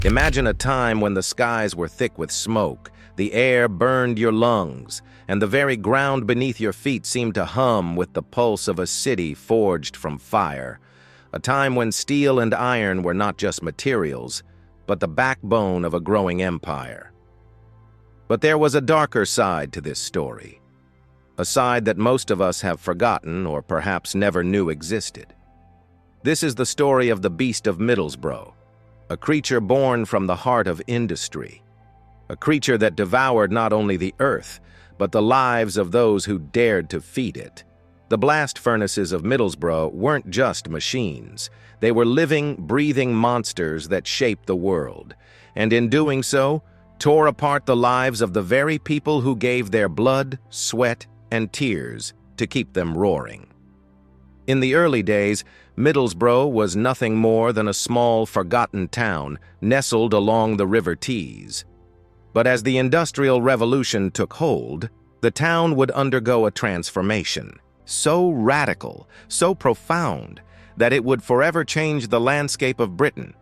Imagine a time when the skies were thick with smoke, the air burned your lungs, and the very ground beneath your feet seemed to hum with the pulse of a city forged from fire. A time when steel and iron were not just materials, but the backbone of a growing empire. But there was a darker side to this story, a side that most of us have forgotten or perhaps never knew existed. This is the story of the Beast of Middlesbrough, a creature born from the heart of industry, a creature that devoured not only the earth, but the lives of those who dared to feed it. The blast furnaces of Middlesbrough weren't just machines. They were living, breathing monsters that shaped the world, and in doing so, tore apart the lives of the very people who gave their blood, sweat, and tears to keep them roaring. In the early days, Middlesbrough was nothing more than a small, forgotten town nestled along the River Tees. But as the Industrial Revolution took hold, the town would undergo a transformation, so radical, so profound, that it would forever change the landscape of Britain.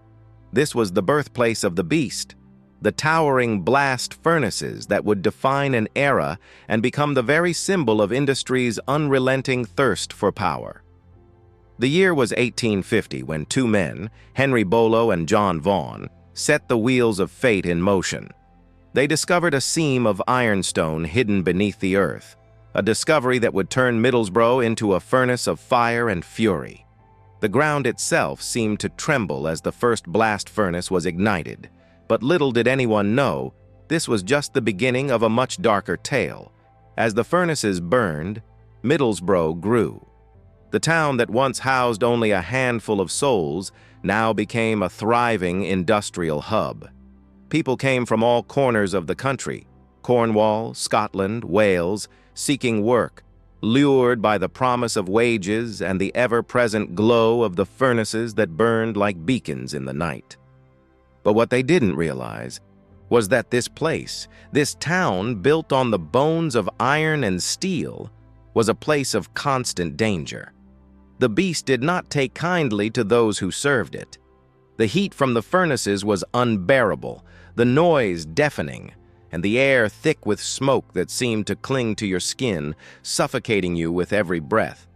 This was the birthplace of the Beast, the towering blast furnaces that would define an era and become the very symbol of industry's unrelenting thirst for power. The year was 1850 when two men, Henry Bolo and John Vaughan, set the wheels of fate in motion. They discovered a seam of ironstone hidden beneath the earth, a discovery that would turn Middlesbrough into a furnace of fire and fury. The ground itself seemed to tremble as the first blast furnace was ignited, but little did anyone know this was just the beginning of a much darker tale. As the furnaces burned, Middlesbrough grew. The town that once housed only a handful of souls now became a thriving industrial hub. People came from all corners of the country, Cornwall, Scotland, Wales, seeking work, lured by the promise of wages and the ever-present glow of the furnaces that burned like beacons in the night. But what they didn't realize was that this place, this town built on the bones of iron and steel, was a place of constant danger. The Beast did not take kindly to those who served it. The heat from the furnaces was unbearable, the noise deafening, and the air thick with smoke that seemed to cling to your skin, suffocating you with every breath.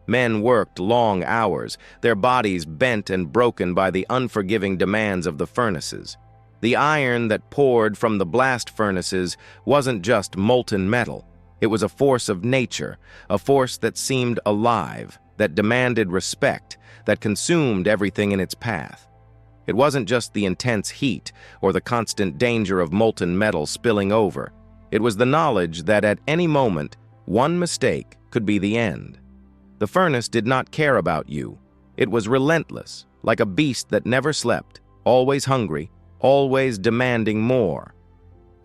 Men worked long hours, their bodies bent and broken by the unforgiving demands of the furnaces. The iron that poured from the blast furnaces wasn't just molten metal. It was a force of nature, a force that seemed alive, that demanded respect, that consumed everything in its path. It wasn't just the intense heat or the constant danger of molten metal spilling over. It was the knowledge that at any moment, one mistake could be the end. The furnace did not care about you. It was relentless, like a beast that never slept, always hungry, always demanding more.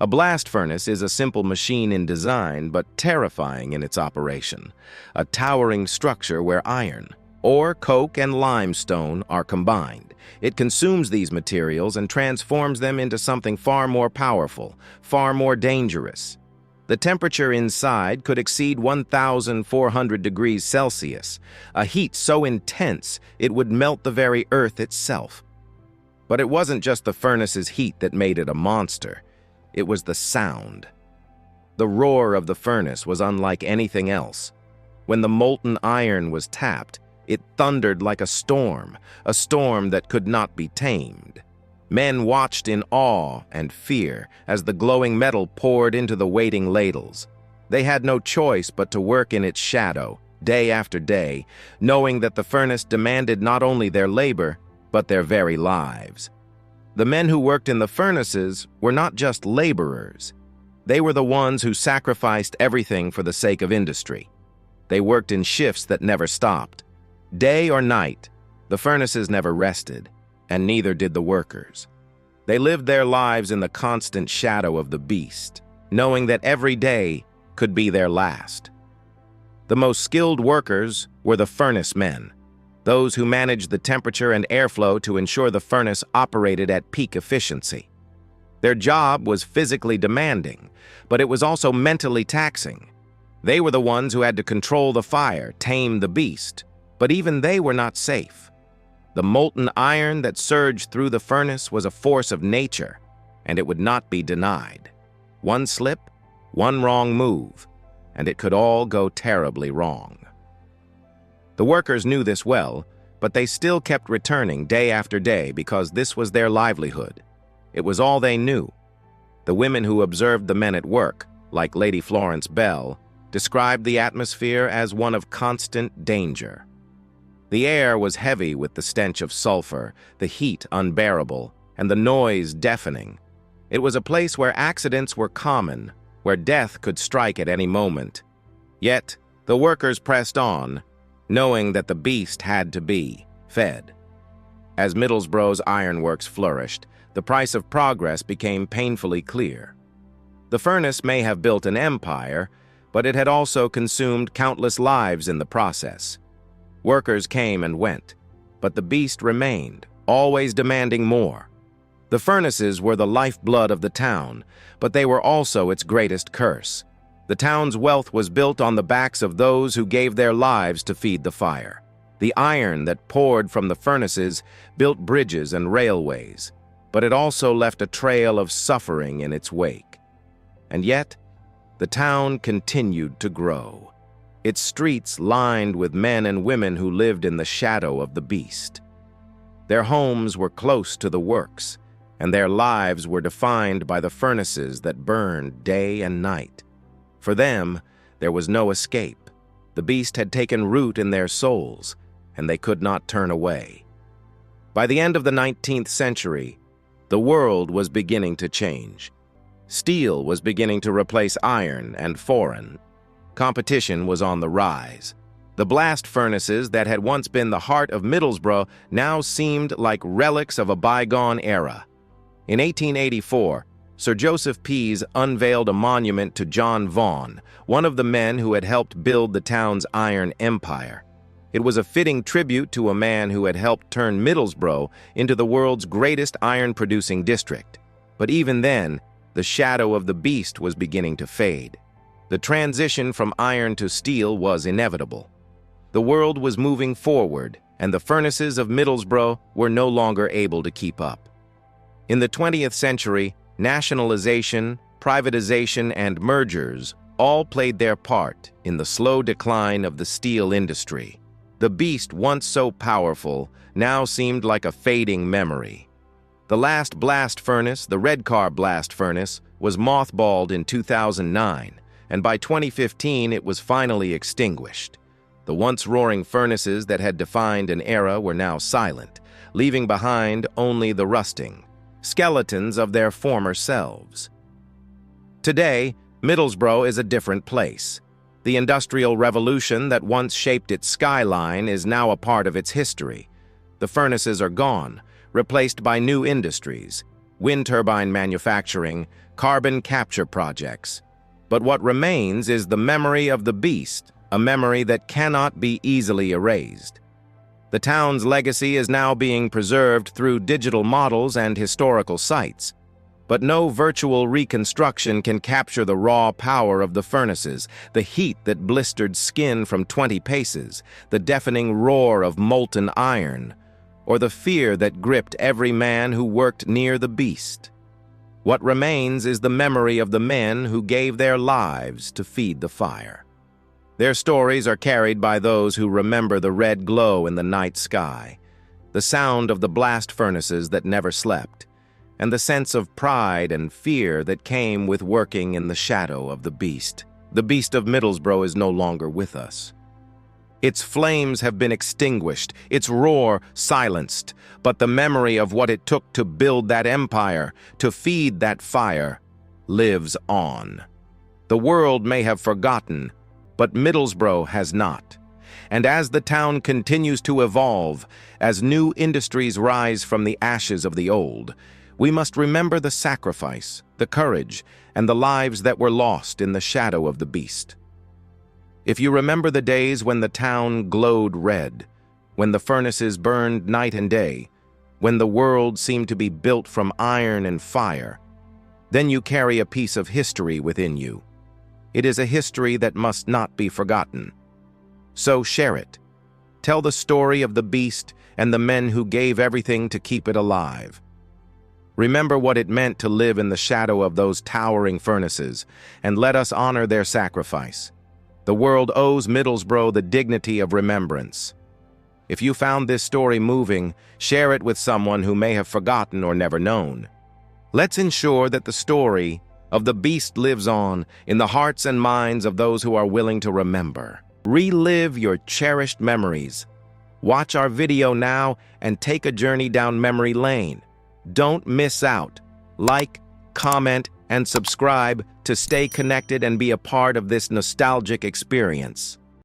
A blast furnace is a simple machine in design, but terrifying in its operation. A towering structure where iron, ore, coke, and limestone are combined. It consumes these materials and transforms them into something far more powerful, far more dangerous. The temperature inside could exceed 1,400 degrees Celsius, a heat so intense it would melt the very earth itself. But it wasn't just the furnace's heat that made it a monster. It was the sound. The roar of the furnace was unlike anything else. When the molten iron was tapped, it thundered like a storm that could not be tamed. Men watched in awe and fear as the glowing metal poured into the waiting ladles. They had no choice but to work in its shadow, day after day, knowing that the furnace demanded not only their labor, but their very lives. The men who worked in the furnaces were not just laborers. They were the ones who sacrificed everything for the sake of industry. They worked in shifts that never stopped. Day or night, the furnaces never rested, and neither did the workers. They lived their lives in the constant shadow of the Beast, knowing that every day could be their last. The most skilled workers were the furnace men, those who managed the temperature and airflow to ensure the furnace operated at peak efficiency. Their job was physically demanding, but it was also mentally taxing. They were the ones who had to control the fire, tame the beast, but even they were not safe. The molten iron that surged through the furnace was a force of nature, and it would not be denied. One slip, one wrong move, and it could all go terribly wrong. The workers knew this well, but they still kept returning day after day because this was their livelihood. It was all they knew. The women who observed the men at work, like Lady Florence Bell, described the atmosphere as one of constant danger. The air was heavy with the stench of sulfur, the heat unbearable, and the noise deafening. It was a place where accidents were common, where death could strike at any moment. Yet, the workers pressed on, knowing that the beast had to be fed. As Middlesbrough's ironworks flourished, the price of progress became painfully clear. The furnace may have built an empire, but it had also consumed countless lives in the process. Workers came and went, but the beast remained, always demanding more. The furnaces were the lifeblood of the town, but they were also its greatest curse. The town's wealth was built on the backs of those who gave their lives to feed the fire. The iron that poured from the furnaces built bridges and railways, but it also left a trail of suffering in its wake. And yet, the town continued to grow, its streets lined with men and women who lived in the shadow of the beast. Their homes were close to the works, and their lives were defined by the furnaces that burned day and night. For them, there was no escape. The beast had taken root in their souls, and they could not turn away. By the end of the 19th century, the world was beginning to change. Steel was beginning to replace iron and foreign. Competition was on the rise. The blast furnaces that had once been the heart of Middlesbrough now seemed like relics of a bygone era. In 1884, Sir Joseph Pease unveiled a monument to John Vaughan, one of the men who had helped build the town's iron empire. It was a fitting tribute to a man who had helped turn Middlesbrough into the world's greatest iron-producing district. But even then, the shadow of the beast was beginning to fade. The transition from iron to steel was inevitable. The world was moving forward, and the furnaces of Middlesbrough were no longer able to keep up. In the 20th century, nationalization, privatization, and mergers all played their part in the slow decline of the steel industry. The beast, once so powerful, now seemed like a fading memory. The last blast furnace, the Redcar blast furnace, was mothballed in 2009, and by 2015 it was finally extinguished. The once roaring furnaces that had defined an era were now silent, leaving behind only the rusting, skeletons of their former selves. Today, Middlesbrough is a different place. The Industrial Revolution that once shaped its skyline is now a part of its history. The furnaces are gone, replaced by new industries, wind turbine manufacturing, carbon capture projects. But what remains is the memory of the beast, a memory that cannot be easily erased. The town's legacy is now being preserved through digital models and historical sites. But no virtual reconstruction can capture the raw power of the furnaces, the heat that blistered skin from 20 paces, the deafening roar of molten iron, or the fear that gripped every man who worked near the beast. What remains is the memory of the men who gave their lives to feed the fire. Their stories are carried by those who remember the red glow in the night sky, the sound of the blast furnaces that never slept, and the sense of pride and fear that came with working in the shadow of the beast. The Beast of Middlesbrough is no longer with us. Its flames have been extinguished, its roar silenced, but the memory of what it took to build that empire, to feed that fire, lives on. The world may have forgotten, but Middlesbrough has not. And as the town continues to evolve, as new industries rise from the ashes of the old, we must remember the sacrifice, the courage, and the lives that were lost in the shadow of the beast. If you remember the days when the town glowed red, when the furnaces burned night and day, when the world seemed to be built from iron and fire, then you carry a piece of history within you. It is a history that must not be forgotten. So share it. Tell the story of the beast and the men who gave everything to keep it alive. Remember what it meant to live in the shadow of those towering furnaces, and let us honor their sacrifice. The world owes Middlesbrough the dignity of remembrance. If you found this story moving, share it with someone who may have forgotten or never known. Let's ensure that the story of the Beast lives on in the hearts and minds of those who are willing to remember. Relive your cherished memories. Watch our video now and take a journey down memory lane. Don't miss out. Like, comment, and subscribe to stay connected and be a part of this nostalgic experience.